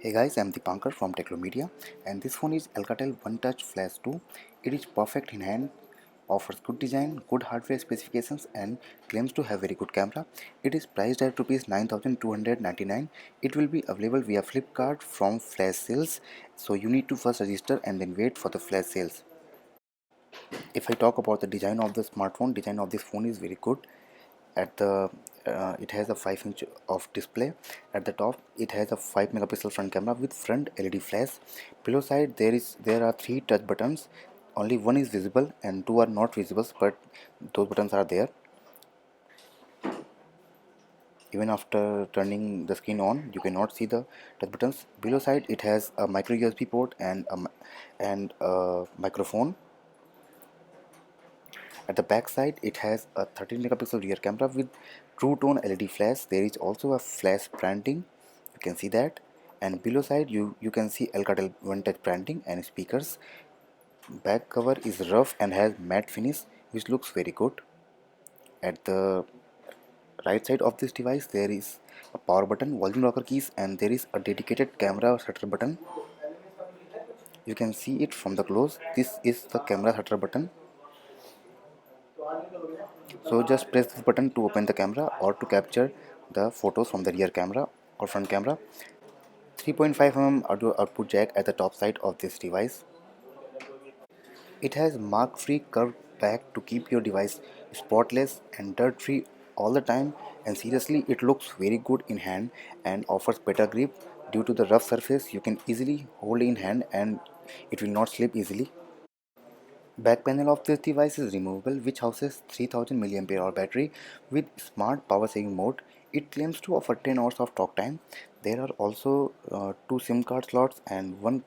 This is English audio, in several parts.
Hey guys, I'm Dipankar from Techlomedia, and this phone is Alcatel One Touch Flash 2. It is perfect in hand, offers good design, good hardware specifications, and claims to have very good camera. It is priced at rupees 9299. It will be available via Flipkart from flash sales, so you need to first register and then wait for the flash sales. If I talk about the design of the smartphone, design of this phone is very good. At the it has a 5-inch of display. At the top it has a 5 megapixel front camera with front LED flash. Below side there are 3 touch buttons. Only one is visible and 2 are not visible, but those buttons are there. Even after turning the screen on, you cannot see the touch buttons. Below side it has a micro USB port and a microphone. At the back side, it has a 13 megapixel rear camera with true tone LED flash. There is also a flash branding. You can see that. And below side, you can see Alcatel One Touch branding and speakers. Back cover is rough and has matte finish, which looks very good. At the right side of this device, there is a power button, volume rocker keys, and there is a dedicated camera shutter button. You can see it from the close. This is the camera shutter button. So just press this button to open the camera or to capture the photos from the rear camera or front camera. 3.5 mm audio output jack at the top side of this device. It has mark-free curved back to keep your device spotless and dirt-free all the time, and seriously it looks very good in hand and offers better grip. Due to the rough surface, you can easily hold in hand and it will not slip easily. Back panel of this device is removable, which houses 3000 mAh battery with smart power saving mode. It claims to offer 10 hours of talk time. There are also two SIM card slots and one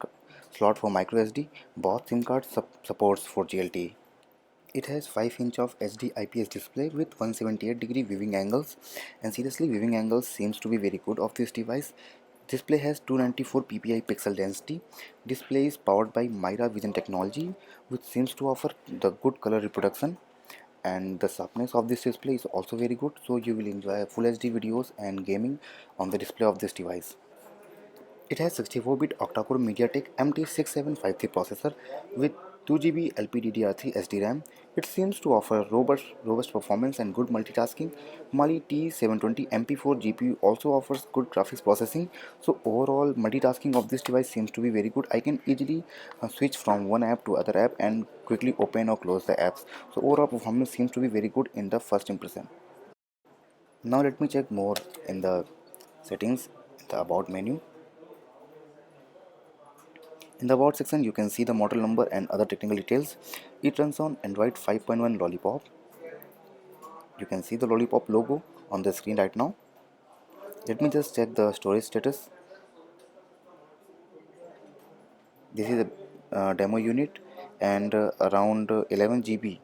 slot for micro SD. Both SIM cards supports 4G LTE. It has 5-inch of HD IPS display with 178-degree viewing angles, and seriously viewing angles seems to be very good of this device. Display has 294 ppi pixel density. Display is powered by Myra Vision technology, which seems to offer the good color reproduction, and the sharpness of this display is also very good, so you will enjoy full HD videos and gaming on the display of this device. It has 64-bit octa-core MediaTek MT6753 processor with 2 GB LPDDR3 SDRAM. It seems to offer robust performance and good multitasking. Mali T720 MP4 GPU also offers good graphics processing. So overall multitasking of this device seems to be very good. I can easily switch from one app to other app and quickly open or close the apps. So overall performance seems to be very good in the first impression. Now let me check more in the settings, the about menu. In the about section, you can see the model number and other technical details. It runs on Android 5.1 Lollipop. You can see the Lollipop logo on the screen right now. Let me just check the storage status. This is a demo unit, and around 11 GB,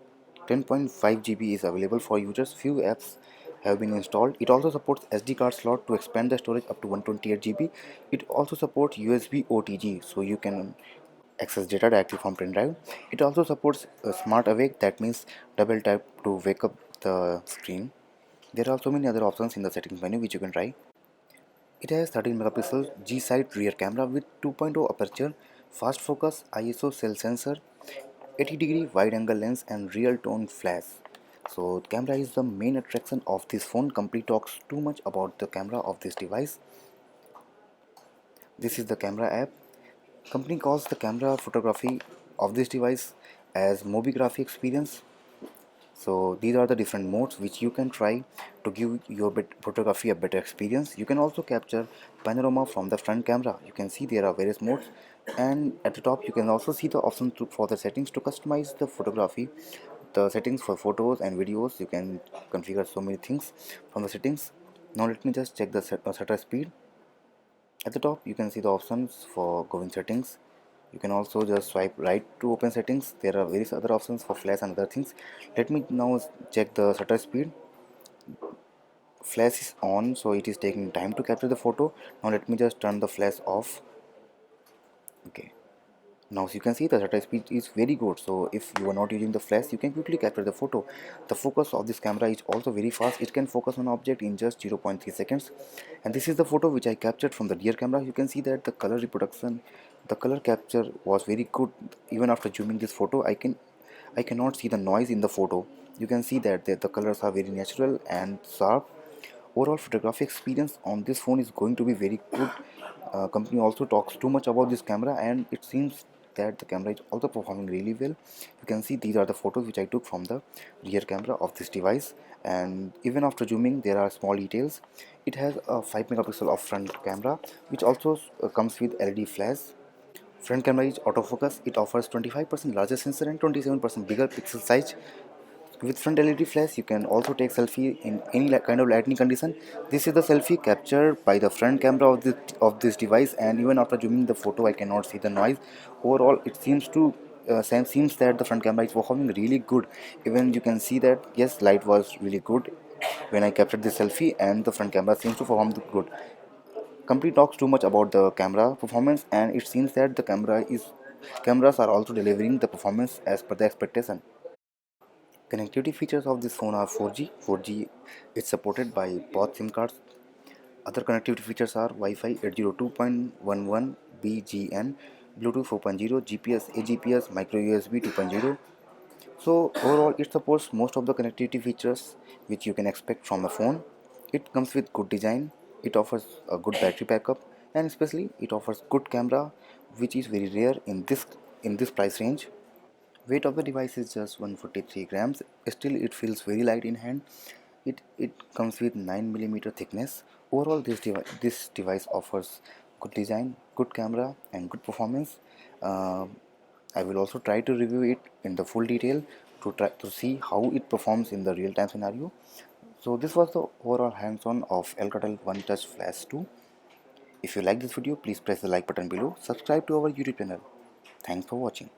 10.5 GB is available for users. Few apps have been installed. It also supports SD card slot to expand the storage up to 128 GB. It also supports USB OTG, so you can access data directly from pen drive. It also supports smart awake, that means double tap to wake up the screen. There are so many other options in the settings menu which you can try. It has 13 megapixel G-side rear camera with 2.0 aperture, fast focus, ISO cell sensor, 80-degree wide-angle lens, and real-tone flash. So camera is the main attraction of this phone. Company talks too much about the camera of this device. This is the camera app. Company calls the camera photography of this device as Mobigraphy experience. So these are the different modes which you can try to give your photography a better experience. You can also capture panorama from the front camera. You can see there are various modes, and at the top you can also see the option for the settings to customize the photography. The settings for photos and videos, you can configure so many things from the settings. Now let me just check the shutter speed. At the top you can see the options for going settings. You can also just swipe right to open settings. There are various other options for flash and other things. Let me now check the shutter speed. Flash is on, so it is taking time to capture the photo. Now let me just turn the flash off. Okay, Now as you can see, the shutter speed is very good, so if you are not using the flash, you can quickly capture the photo. The focus of this camera is also very fast. It can focus on object in just 0.3 seconds. And this is the photo which I captured from the rear camera. You can see that the color reproduction, the color capture was very good. Even after zooming this photo, I cannot see the noise in the photo. You can see that the colors are very natural and sharp. Overall photography experience on this phone is going to be very good. Company also talks too much about this camera, and it seems that the camera is also performing really well. You can see these are the photos which I took from the rear camera of this device, and even after zooming there are small details. It has a 5 megapixel of front camera, which also comes with LED flash. Front camera is autofocus. It offers 25% larger sensor and 27% bigger pixel size. With front LED flash, you can also take selfie in any kind of lighting condition. This is the selfie captured by the front camera of this device, and even after zooming the photo, I cannot see the noise. Overall, it seems that the front camera is performing really good. Even you can see that yes, light was really good when I captured this selfie, and the front camera seems to perform good. Company talks too much about the camera performance, and it seems that the cameras are also delivering the performance as per the expectation. Connectivity features of this phone are 4G. 4G is supported by both SIM cards. Other connectivity features are Wi-Fi 802.11 BGN, Bluetooth 4.0, GPS, AGPS, micro USB 2.0. So overall, it supports most of the connectivity features which you can expect from a phone. It comes with good design. It offers a good battery backup, and especially it offers good camera, which is very rare in this price range. Weight of the device is just 143 grams. Still, it feels very light in hand. It comes with 9 millimeter thickness. Overall, this device offers good design, good camera, and good performance. Uh, I will also try to review it in the full detail to try to see how it performs in the real time scenario. So this was the overall hands-on of Alcatel One Touch Flash 2. If you like this video, please press the like button below. Subscribe to our YouTube channel. Thanks for watching.